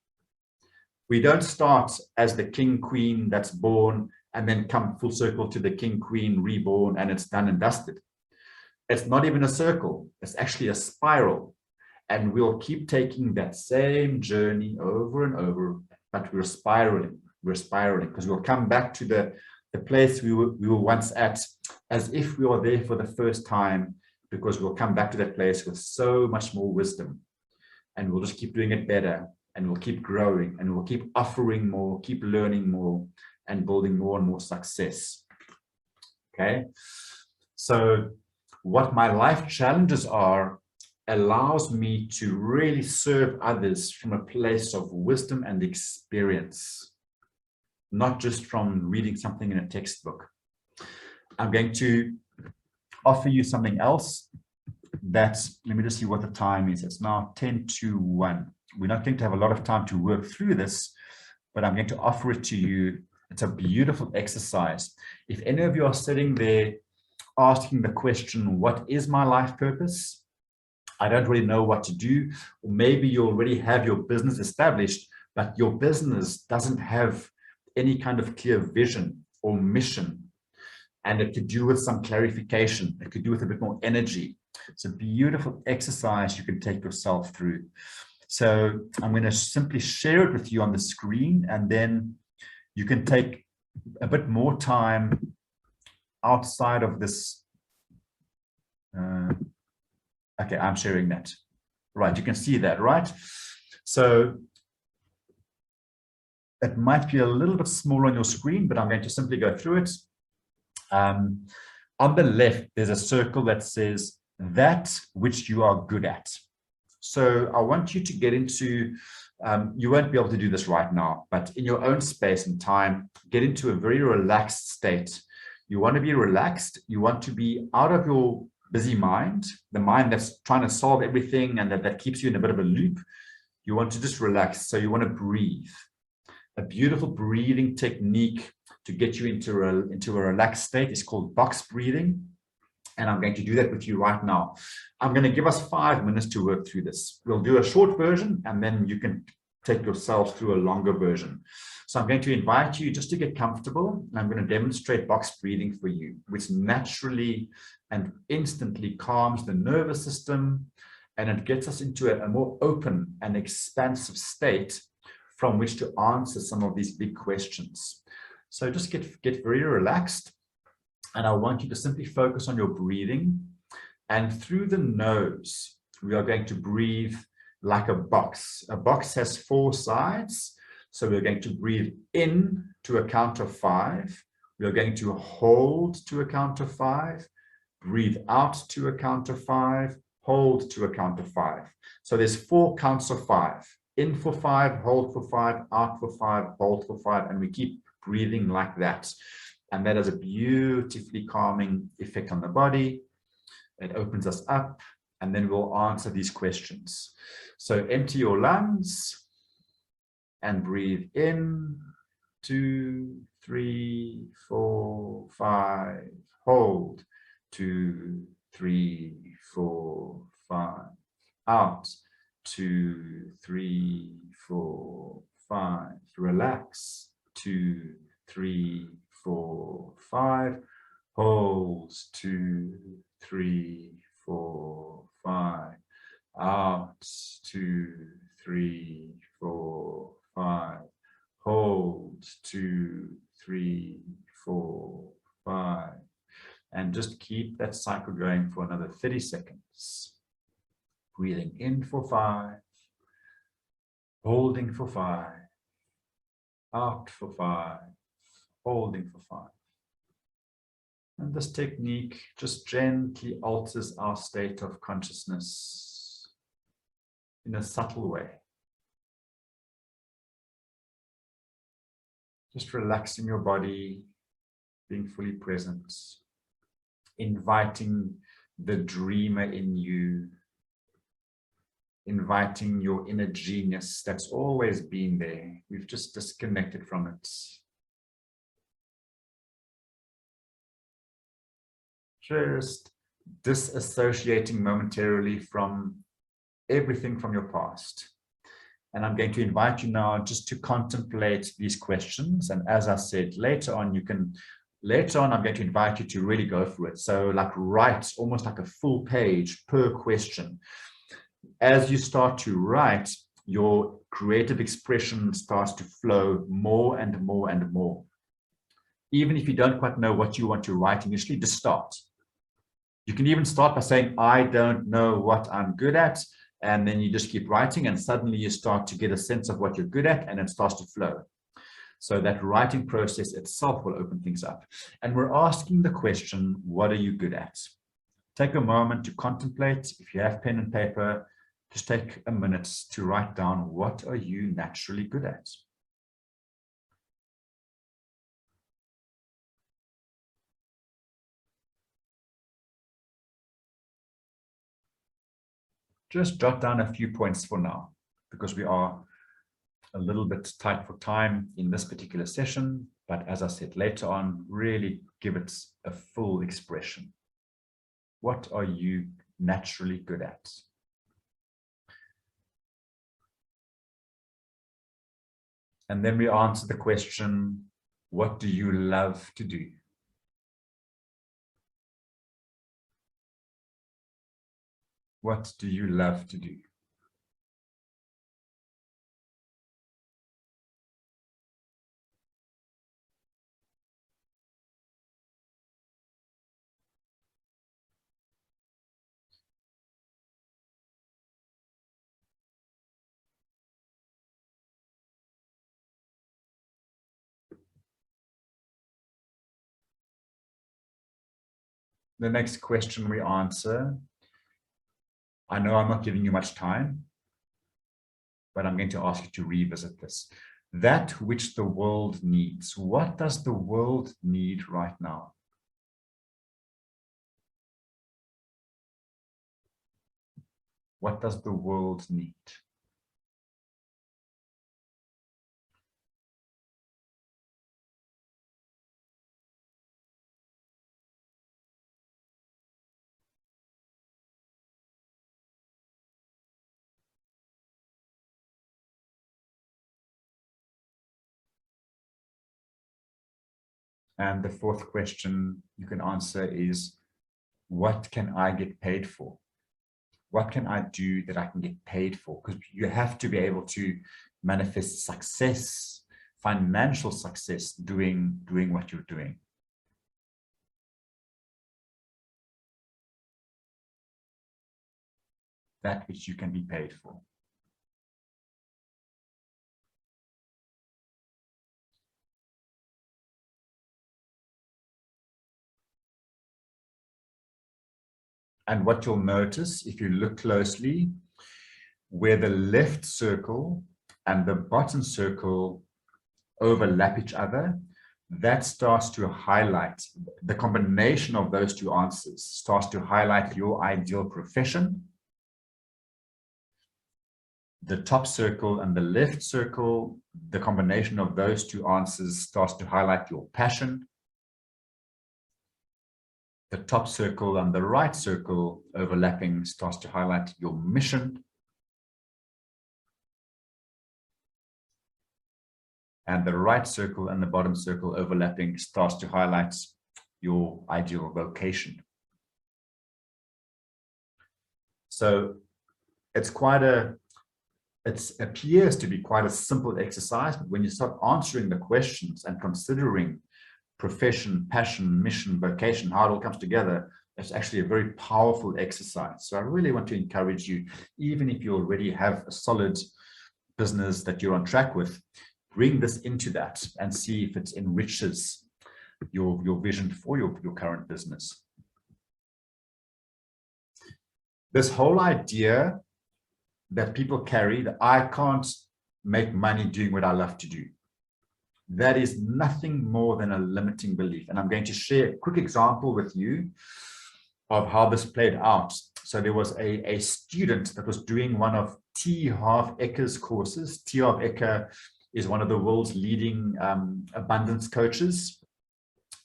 We don't start as the king, queen that's born and then come full circle to the king, queen, reborn, and it's done and dusted. It's not even a circle. It's actually a spiral. And we'll keep taking that same journey over and over, but we're spiraling. We're spiraling because we'll come back to the place we were once at, as if we were there for the first time, because we'll come back to that place with so much more wisdom. And we'll just keep doing it better. And we'll keep growing, and we'll keep offering more, keep learning more, and building more and more success. Okay. So what my life challenges are allows me to really serve others from a place of wisdom and experience, not just from reading something in a textbook. I'm going to offer you something else that's, let me just see what the time is. It's now 10 to 1. We're not going to have a lot of time to work through this, but I'm going to offer it to you. It's a beautiful exercise. If any of you are sitting there asking the question, what is my life purpose? I don't really know what to do. Or maybe you already have your business established, but your business doesn't have any kind of clear vision or mission. And it could do with some clarification. It could do with a bit more energy. It's a beautiful exercise you can take yourself through. So I'm going to simply share it with you on the screen, and then you can take a bit more time outside of this. Okay, I'm sharing that. Right, you can see that, right? So it might be a little bit smaller on your screen, but I'm going to simply go through it. On the left, there's a circle that says that which you are good at. So I want you to get into, you won't be able to do this right now, but in your own space and time, get into a very relaxed state. You want to be relaxed. You want to be out of your busy mind, the mind that's trying to solve everything and that keeps you in a bit of a loop. You want to just relax. So you want to breathe. A beautiful breathing technique to get you into a relaxed state is called box breathing. And I'm going to do that with you right now. I'm going to give us 5 minutes to work through this. We'll do a short version, and then you can take yourself through a longer version. So I'm going to invite you just to get comfortable. And I'm going to demonstrate box breathing for you, which naturally and instantly calms the nervous system, and it gets us into a more open and expansive state from which to answer some of these big questions. So just get very relaxed. And I want you to simply focus on your breathing. And through the nose, we are going to breathe like a box. A box has 4 sides. So we're going to breathe in to a count of 5. We are going to hold to a count of 5. Breathe out to a count of 5. Hold to a count of 5. So there's 4 counts of 5. In for 5, hold for 5, out for 5, hold for 5. And we keep breathing like that. And that has a beautifully calming effect on the body. It opens us up, and then we'll answer these questions. So empty your lungs and breathe in, 2, 3, 4, 5. Hold, 2, 3, 4, 5. Out, 2, 3, 4, 5. Relax, 2, 3, 4, 5. Hold, 2, 3, 4, 5. Out, 2, 3, 4, 5. Hold, 2, 3, 4, 5. And just keep that cycle going for another 30 seconds. Breathing in for 5. Holding for 5. Out for 5. Holding for 5. And this technique just gently alters our state of consciousness in a subtle way. Just relaxing your body, being fully present, inviting the dreamer in you, inviting your inner genius that's always been there. We've just disconnected from it. Just disassociating momentarily from everything from your past. And I'm going to invite you now just to contemplate these questions. And as I said, later on, I'm going to invite you to really go through it. So like write almost like a full page per question. As you start to write, your creative expression starts to flow more and more and more. Even if you don't quite know what you want to write initially, just start. You can even start by saying, I don't know what I'm good at. And then you just keep writing, and suddenly you start to get a sense of what you're good at, and it starts to flow. So that writing process itself will open things up. And we're asking the question, what are you good at? Take a moment to contemplate. If you have pen and paper, just take a minute to write down, what are you naturally good at? Just jot down a few points for now, because we are a little bit tight for time in this particular session. But as I said, later on, really give it a full expression. What are you naturally good at? And then we answer the question, what do you love to do? What do you love to do? The next question we answer, I know I'm not giving you much time, but I'm going to ask you to revisit this. That which the world needs. What does the world need right now? What does the world need? And the fourth question you can answer is, what can I get paid for? What can I do that I can get paid for? Because you have to be able to manifest success, financial success, doing what you're doing. That which you can be paid for. And what you'll notice, if you look closely, where the left circle and the bottom circle overlap each other, that starts to highlight, the combination of those two answers starts to highlight your ideal profession. The top circle and the left circle, the combination of those two answers starts to highlight your passion. The top circle and the right circle overlapping starts to highlight your mission. And the right circle and the bottom circle overlapping starts to highlight your ideal vocation. So it appears to be quite a simple exercise, but when you start answering the questions and considering profession, passion, mission, vocation, how it all comes together, it's actually a very powerful exercise. So I really want to encourage you, even if you already have a solid business that you're on track with, bring this into that and see if it enriches your vision for your current business. This whole idea that people carry that I can't make money doing what I love to do, that is nothing more than a limiting belief. And I'm going to share a quick example with you of how this played out. So there was a student that was doing one of T. Harv Ekker's courses. T. Harv Eker is one of the world's leading abundance coaches.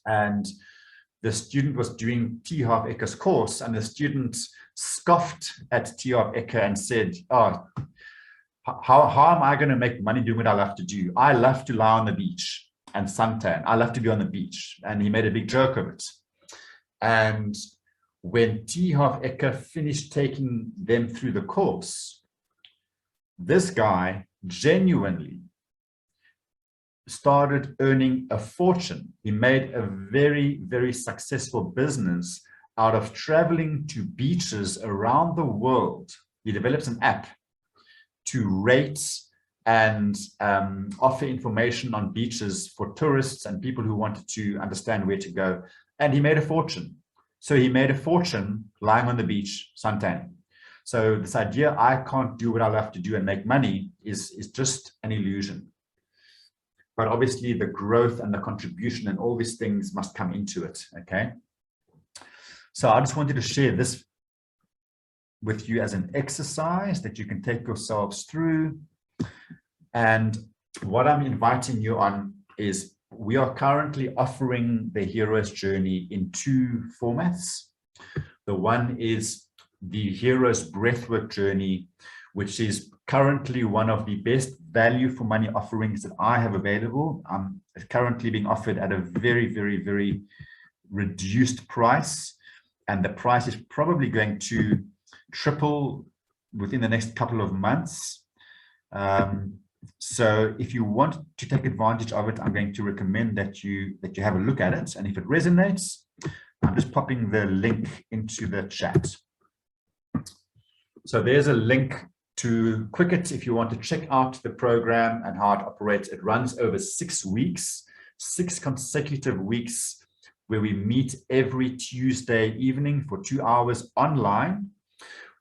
And the student was doing T. Harv Eker's course, and the student scoffed at T. Harv Eker and said, oh, how am I going to make money doing what I love to do? I love to lie on the beach and suntan. I love to be on the beach. And he made a big joke of it. And when T. Harv Eker finished taking them through the course, this guy genuinely started earning a fortune. He made a very, very successful business out of traveling to beaches around the world. He develops an app to rate and offer information on beaches for tourists and people who wanted to understand where to go. And he made a fortune. So he made a fortune lying on the beach, suntanning. So this idea, I can't do what I love to do and make money, is just an illusion. But obviously the growth and the contribution and all these things must come into it, okay? So I just wanted to share this with you as an exercise that you can take yourselves through. And what I'm inviting you on is, we are currently offering the Hero's Journey in 2 formats. The one is the Hero's Breathwork Journey, which is currently one of the best value for money offerings that I have available. It's currently being offered at a very, very, very reduced price. And the price is probably going to triple within the next couple of months. So if you want to take advantage of it, I'm going to recommend that you have a look at it. And if it resonates, I'm just popping the link into the chat. So there's a link to Quicket if you want to check out the program and how it operates. It runs over 6 weeks, 6 consecutive weeks, where we meet every Tuesday evening for 2 hours online.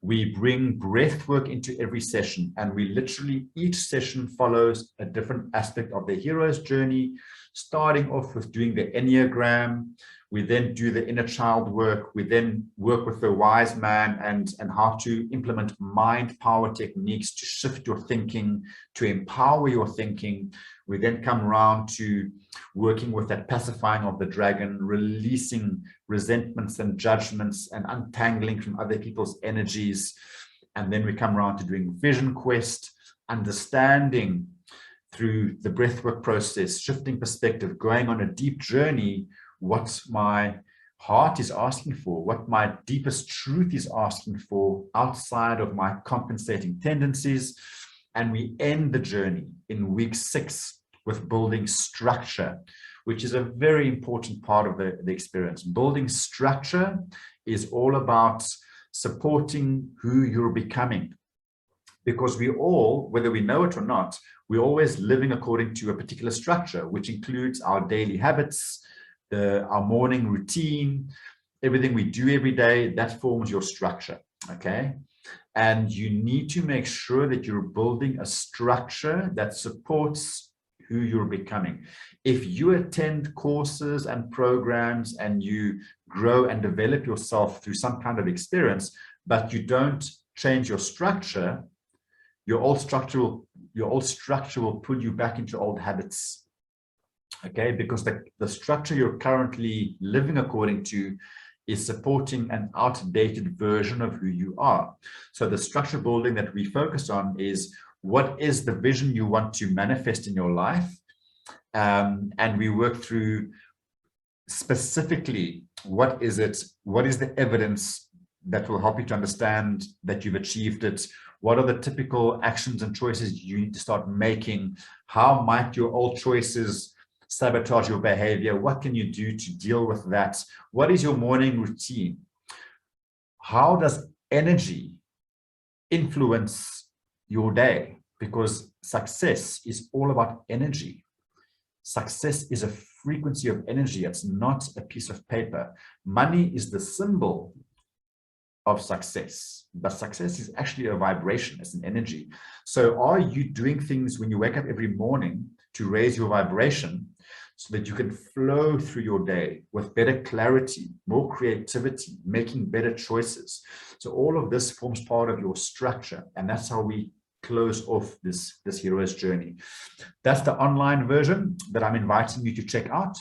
We bring breath work into every session, and we literally, each session follows a different aspect of the hero's journey, starting off with doing the Enneagram. We then do the inner child work. We then work with the wise man and how to implement mind power techniques to shift your thinking, to empower your thinking. We then come around to working with that pacifying of the dragon, releasing resentments and judgments and untangling from other people's energies. And then we come around to doing vision quest, understanding through the breathwork process, shifting perspective, going on a deep journey, what my heart is asking for, what my deepest truth is asking for outside of my compensating tendencies. And we end the journey in week 6 with building structure, which is a very important part of the experience. Building structure is all about supporting who you're becoming. Because we all, whether we know it or not, we're always living according to a particular structure, which includes our daily habits, our morning routine, everything we do every day, that forms your structure, okay? And you need to make sure that you're building a structure that supports who you're becoming. If you attend courses and programs and you grow and develop yourself through some kind of experience, but you don't change your structure, your old structure will pull you back into old habits. Okay, because the structure you're currently living according to is supporting an outdated version of who you are. So the structure building that we focus on is, what is the vision you want to manifest in your life? And we work through specifically, what is it? What is the evidence that will help you to understand that you've achieved it? What are the typical actions and choices you need to start making? How might your old choices sabotage your behavior? What can you do to deal with that? What is your morning routine? How does energy influence your day? Because success is all about energy. Success is a frequency of energy. It's not a piece of paper. Money is the symbol of success, but success is actually a vibration. It's an energy. So are you doing things when you wake up every morning to raise your vibration so that you can flow through your day with better clarity, more creativity, making better choices? So all of this forms part of your structure, and that's how we close off this hero's journey. That's the online version that I'm inviting you to check out.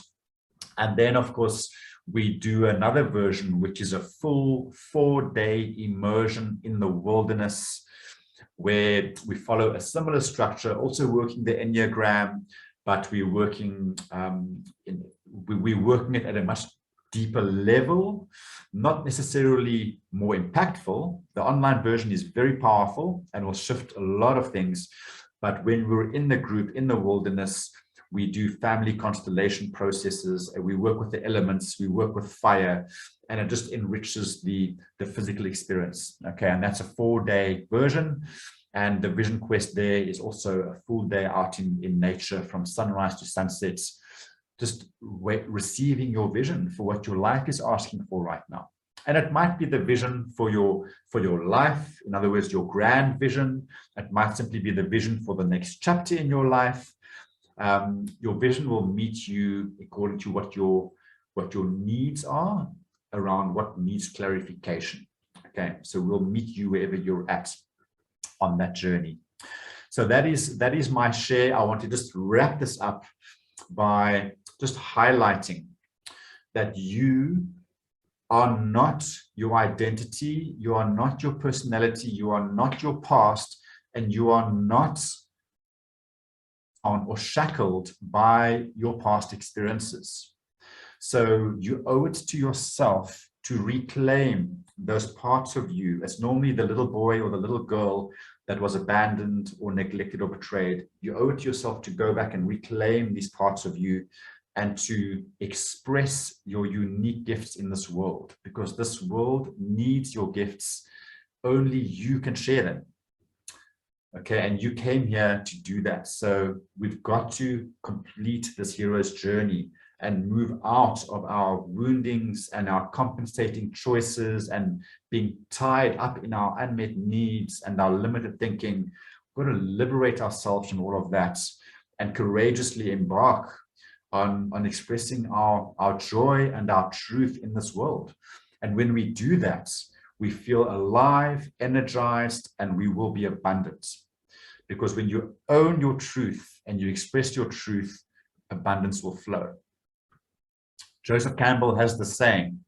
And then, of course, We do another version, which is a full 4-day immersion in the wilderness, where we follow a similar structure, also working the Enneagram, but we're working it at a much deeper level, not necessarily more impactful. The online version is very powerful and will shift a lot of things. But when we're in the group, in the wilderness, we do family constellation processes, and we work with the elements, we work with fire, and it just enriches the physical experience. Okay, and that's a 4-day version. And the vision quest there is also a full day out in nature from sunrise to sunset, just receiving your vision for what your life is asking for right now. And it might be the vision for your life, in other words, your grand vision. It might simply be the vision for the next chapter in your life. Your vision will meet you according to what your needs are around what needs clarification. Okay, so we'll meet you wherever you're at on that journey. So that is my share. I want to just wrap this up by just highlighting that you are not your identity, you are not your personality, you are not your past, and you are not on or shackled by your past experiences. So you owe it to yourself to reclaim those parts of you. It's normally the little boy or the little girl that was abandoned or neglected or betrayed. You owe it to yourself to go back and reclaim these parts of you and to express your unique gifts in this world, because this world needs your gifts. Only you can share them. Okay, and you came here to do that. So we've got to complete this hero's journey and move out of our woundings and our compensating choices and being tied up in our unmet needs and our limited thinking. We've got to liberate ourselves from all of that and courageously embark on expressing our joy and our truth in this world. And when we do that, we feel alive, energized, and we will be abundant. Because when you own your truth and you express your truth, abundance will flow. Joseph Campbell has the saying,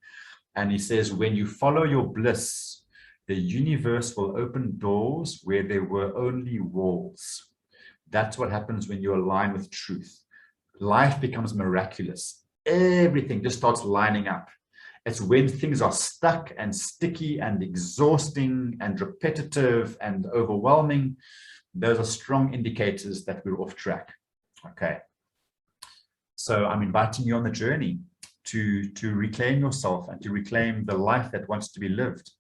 and he says, when you follow your bliss, the universe will open doors where there were only walls. That's what happens when you align with truth. Life becomes miraculous. Everything just starts lining up. It's when things are stuck and sticky and exhausting and repetitive and overwhelming. Those are strong indicators that we're off track. Okay. So I'm inviting you on the journey to reclaim yourself and to reclaim the life that wants to be lived.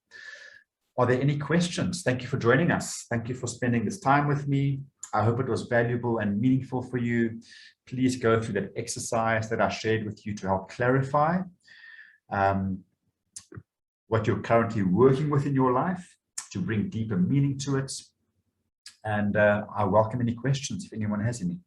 Are there any questions? Thank you for joining us. Thank you for spending this time with me. I hope it was valuable and meaningful for you. Please go through that exercise that I shared with you to help clarify what you're currently working with in your life, to bring deeper meaning to it. And I welcome any questions if anyone has any.